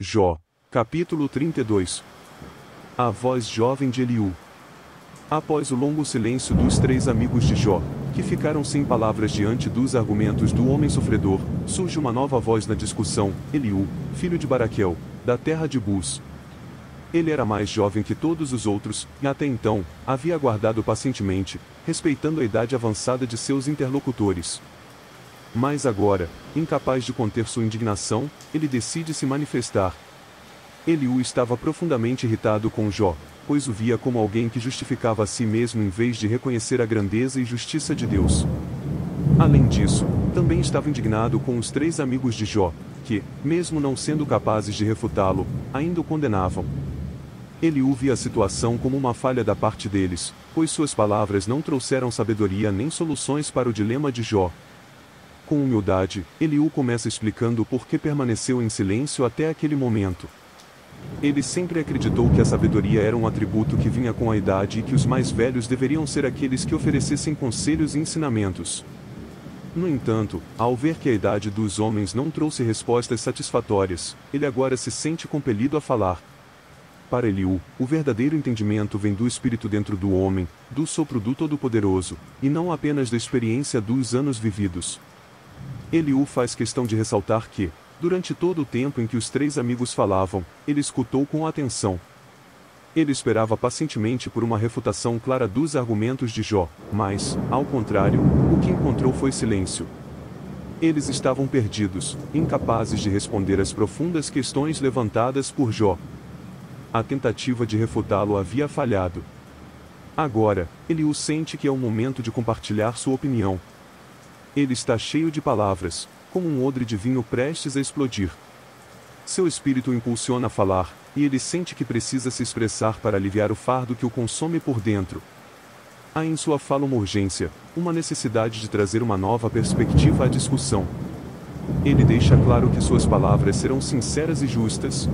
Jó, capítulo 32. A voz jovem de Eliú. Após o longo silêncio dos três amigos de Jó, que ficaram sem palavras diante dos argumentos do homem sofredor, surge uma nova voz na discussão: Eliú, filho de Baraquel, da terra de Buz. Ele era mais jovem que todos os outros, e até então, havia aguardado pacientemente, respeitando a idade avançada de seus interlocutores. Mas agora, incapaz de conter sua indignação, ele decide se manifestar. Eliú estava profundamente irritado com Jó, pois o via como alguém que justificava a si mesmo em vez de reconhecer a grandeza e justiça de Deus. Além disso, também estava indignado com os três amigos de Jó, que, mesmo não sendo capazes de refutá-lo, ainda o condenavam. Eliú via a situação como uma falha da parte deles, pois suas palavras não trouxeram sabedoria nem soluções para o dilema de Jó. Com humildade, Eliú começa explicando por que permaneceu em silêncio até aquele momento. Ele sempre acreditou que a sabedoria era um atributo que vinha com a idade e que os mais velhos deveriam ser aqueles que oferecessem conselhos e ensinamentos. No entanto, ao ver que a idade dos homens não trouxe respostas satisfatórias, ele agora se sente compelido a falar. Para Eliú, o verdadeiro entendimento vem do espírito dentro do homem, do sopro do Todo-Poderoso, e não apenas da experiência dos anos vividos. Eliú faz questão de ressaltar que, durante todo o tempo em que os três amigos falavam, ele escutou com atenção. Ele esperava pacientemente por uma refutação clara dos argumentos de Jó, mas, ao contrário, o que encontrou foi silêncio. Eles estavam perdidos, incapazes de responder às profundas questões levantadas por Jó. A tentativa de refutá-lo havia falhado. Agora, Eliú sente que é o momento de compartilhar sua opinião. Ele está cheio de palavras, como um odre de vinho prestes a explodir. Seu espírito o impulsiona a falar, e ele sente que precisa se expressar para aliviar o fardo que o consome por dentro. Há em sua fala uma urgência, uma necessidade de trazer uma nova perspectiva à discussão. Ele deixa claro que suas palavras serão sinceras e justas.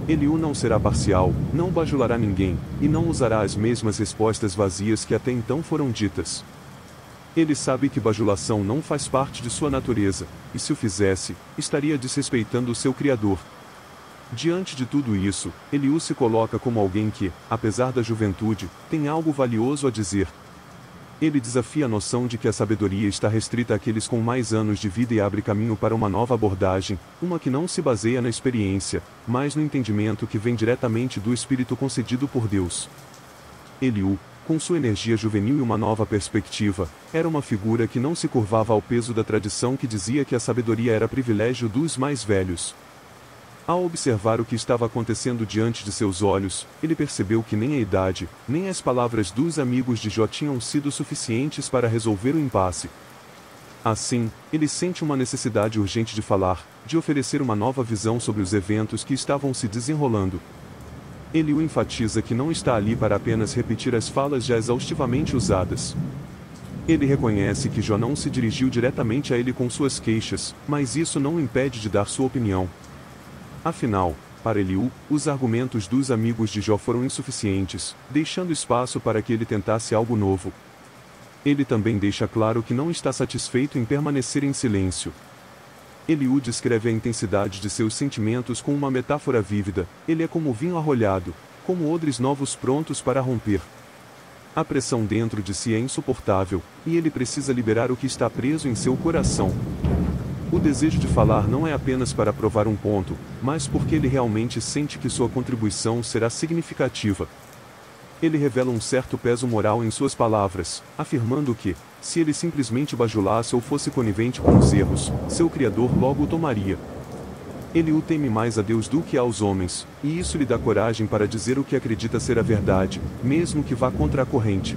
Eliú não será parcial, não bajulará ninguém, e não usará as mesmas respostas vazias que até então foram ditas. Ele sabe que bajulação não faz parte de sua natureza, e se o fizesse, estaria desrespeitando o seu Criador. Diante de tudo isso, Eliú se coloca como alguém que, apesar da juventude, tem algo valioso a dizer. Ele desafia a noção de que a sabedoria está restrita àqueles com mais anos de vida e abre caminho para uma nova abordagem, uma que não se baseia na experiência, mas no entendimento que vem diretamente do Espírito concedido por Deus. Eliú, com sua energia juvenil e uma nova perspectiva, era uma figura que não se curvava ao peso da tradição que dizia que a sabedoria era privilégio dos mais velhos. Ao observar o que estava acontecendo diante de seus olhos, ele percebeu que nem a idade, nem as palavras dos amigos de Jó tinham sido suficientes para resolver o impasse. Assim, ele sente uma necessidade urgente de falar, de oferecer uma nova visão sobre os eventos que estavam se desenrolando. Eliú enfatiza que não está ali para apenas repetir as falas já exaustivamente usadas. Ele reconhece que Jó não se dirigiu diretamente a ele com suas queixas, mas isso não o impede de dar sua opinião. Afinal, para Eliú, os argumentos dos amigos de Jó foram insuficientes, deixando espaço para que ele tentasse algo novo. Ele também deixa claro que não está satisfeito em permanecer em silêncio. Eliú descreve a intensidade de seus sentimentos com uma metáfora vívida: ele é como vinho arrolhado, como odres novos prontos para romper. A pressão dentro de si é insuportável, e ele precisa liberar o que está preso em seu coração. O desejo de falar não é apenas para provar um ponto, mas porque ele realmente sente que sua contribuição será significativa. Ele revela um certo peso moral em suas palavras, afirmando que, se ele simplesmente bajulasse ou fosse conivente com os erros, seu Criador logo o tomaria. Eliú teme mais a Deus do que aos homens, e isso lhe dá coragem para dizer o que acredita ser a verdade, mesmo que vá contra a corrente.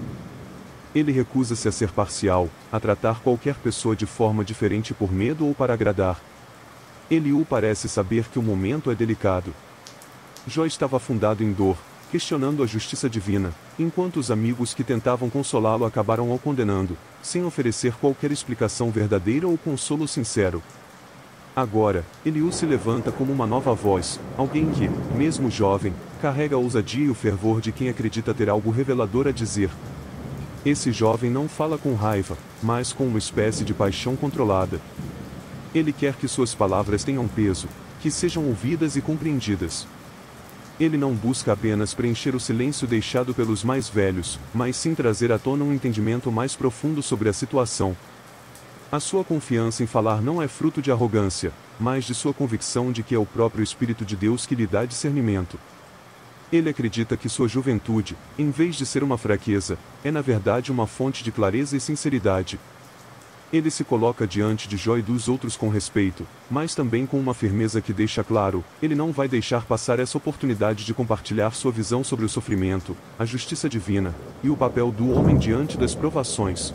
Ele recusa-se a ser parcial, a tratar qualquer pessoa de forma diferente por medo ou para agradar. Eliú parece saber que o momento é delicado. Jó estava afundado em dor, questionando a justiça divina, enquanto os amigos que tentavam consolá-lo acabaram o condenando, sem oferecer qualquer explicação verdadeira ou consolo sincero. Agora, Eliú se levanta como uma nova voz, alguém que, mesmo jovem, carrega a ousadia e o fervor de quem acredita ter algo revelador a dizer. Esse jovem não fala com raiva, mas com uma espécie de paixão controlada. Ele quer que suas palavras tenham peso, que sejam ouvidas e compreendidas. Ele não busca apenas preencher o silêncio deixado pelos mais velhos, mas sim trazer à tona um entendimento mais profundo sobre a situação. A sua confiança em falar não é fruto de arrogância, mas de sua convicção de que é o próprio Espírito de Deus que lhe dá discernimento. Ele acredita que sua juventude, em vez de ser uma fraqueza, é na verdade uma fonte de clareza e sinceridade. Ele se coloca diante de Jó e dos outros com respeito, mas também com uma firmeza que deixa claro, ele não vai deixar passar essa oportunidade de compartilhar sua visão sobre o sofrimento, a justiça divina, e o papel do homem diante das provações.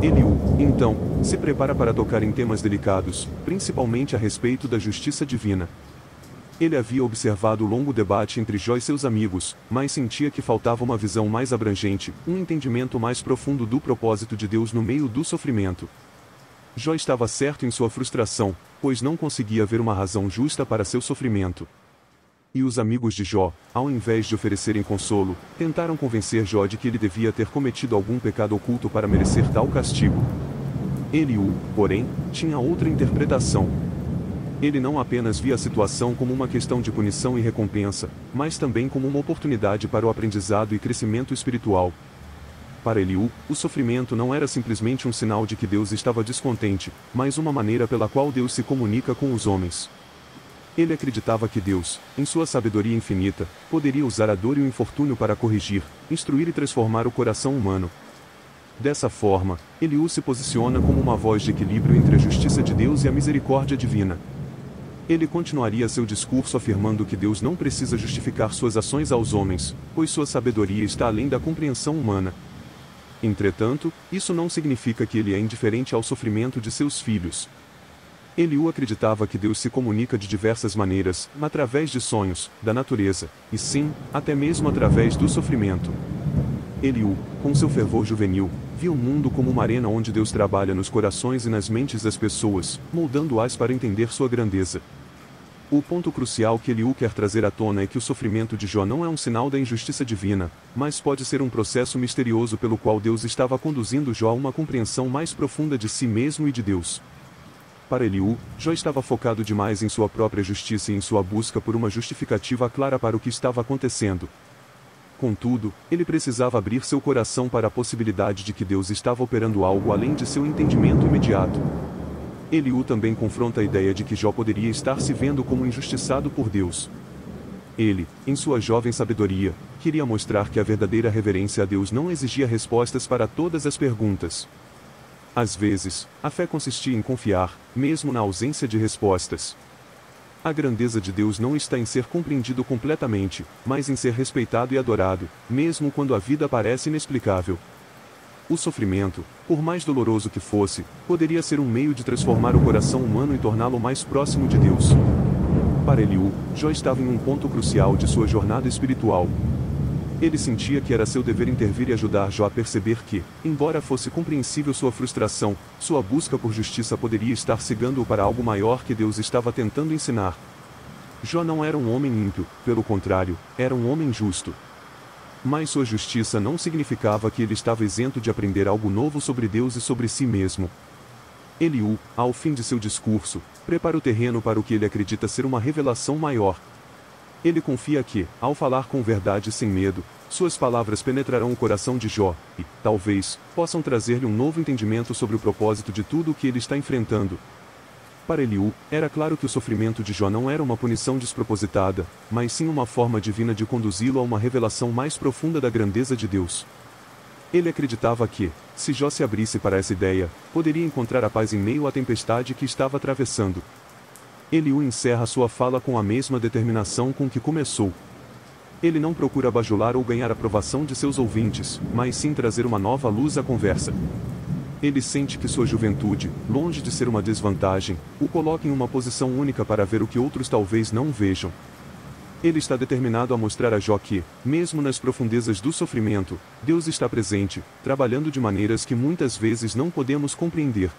Eliú, então, se prepara para tocar em temas delicados, principalmente a respeito da justiça divina. Ele havia observado o longo debate entre Jó e seus amigos, mas sentia que faltava uma visão mais abrangente, um entendimento mais profundo do propósito de Deus no meio do sofrimento. Jó estava certo em sua frustração, pois não conseguia ver uma razão justa para seu sofrimento. E os amigos de Jó, ao invés de oferecerem consolo, tentaram convencer Jó de que ele devia ter cometido algum pecado oculto para merecer tal castigo. Eliú, porém, tinha outra interpretação. Ele não apenas via a situação como uma questão de punição e recompensa, mas também como uma oportunidade para o aprendizado e crescimento espiritual. Para Eliú, o sofrimento não era simplesmente um sinal de que Deus estava descontente, mas uma maneira pela qual Deus se comunica com os homens. Ele acreditava que Deus, em sua sabedoria infinita, poderia usar a dor e o infortúnio para corrigir, instruir e transformar o coração humano. Dessa forma, Eliú se posiciona como uma voz de equilíbrio entre a justiça de Deus e a misericórdia divina. Ele continuaria seu discurso afirmando que Deus não precisa justificar suas ações aos homens, pois sua sabedoria está além da compreensão humana. Entretanto, isso não significa que ele é indiferente ao sofrimento de seus filhos. Eliú acreditava que Deus se comunica de diversas maneiras, através de sonhos, da natureza, e sim, até mesmo através do sofrimento. Eliú, com seu fervor juvenil, via o mundo como uma arena onde Deus trabalha nos corações e nas mentes das pessoas, moldando-as para entender sua grandeza. O ponto crucial que Eliú quer trazer à tona é que o sofrimento de Jó não é um sinal da injustiça divina, mas pode ser um processo misterioso pelo qual Deus estava conduzindo Jó a uma compreensão mais profunda de si mesmo e de Deus. Para Eliú, Jó estava focado demais em sua própria justiça e em sua busca por uma justificativa clara para o que estava acontecendo. Contudo, ele precisava abrir seu coração para a possibilidade de que Deus estava operando algo além de seu entendimento imediato. Eliú também confronta a ideia de que Jó poderia estar se vendo como injustiçado por Deus. Ele, em sua jovem sabedoria, queria mostrar que a verdadeira reverência a Deus não exigia respostas para todas as perguntas. Às vezes, a fé consistia em confiar, mesmo na ausência de respostas. A grandeza de Deus não está em ser compreendido completamente, mas em ser respeitado e adorado, mesmo quando a vida parece inexplicável. O sofrimento, por mais doloroso que fosse, poderia ser um meio de transformar o coração humano e torná-lo mais próximo de Deus. Para Eliú, Jó estava em um ponto crucial de sua jornada espiritual. Ele sentia que era seu dever intervir e ajudar Jó a perceber que, embora fosse compreensível sua frustração, sua busca por justiça poderia estar cegando-o para algo maior que Deus estava tentando ensinar. Jó não era um homem ímpio, pelo contrário, era um homem justo. Mas sua justiça não significava que ele estava isento de aprender algo novo sobre Deus e sobre si mesmo. Eliú, ao fim de seu discurso, prepara o terreno para o que ele acredita ser uma revelação maior. Ele confia que, ao falar com verdade e sem medo, suas palavras penetrarão o coração de Jó, e, talvez, possam trazer-lhe um novo entendimento sobre o propósito de tudo o que ele está enfrentando. Para Eliú, era claro que o sofrimento de Jó não era uma punição despropositada, mas sim uma forma divina de conduzi-lo a uma revelação mais profunda da grandeza de Deus. Ele acreditava que, se Jó se abrisse para essa ideia, poderia encontrar a paz em meio à tempestade que estava atravessando. Eliú encerra sua fala com a mesma determinação com que começou. Ele não procura bajular ou ganhar a aprovação de seus ouvintes, mas sim trazer uma nova luz à conversa. Ele sente que sua juventude, longe de ser uma desvantagem, o coloca em uma posição única para ver o que outros talvez não vejam. Ele está determinado a mostrar a Jó que, mesmo nas profundezas do sofrimento, Deus está presente, trabalhando de maneiras que muitas vezes não podemos compreender.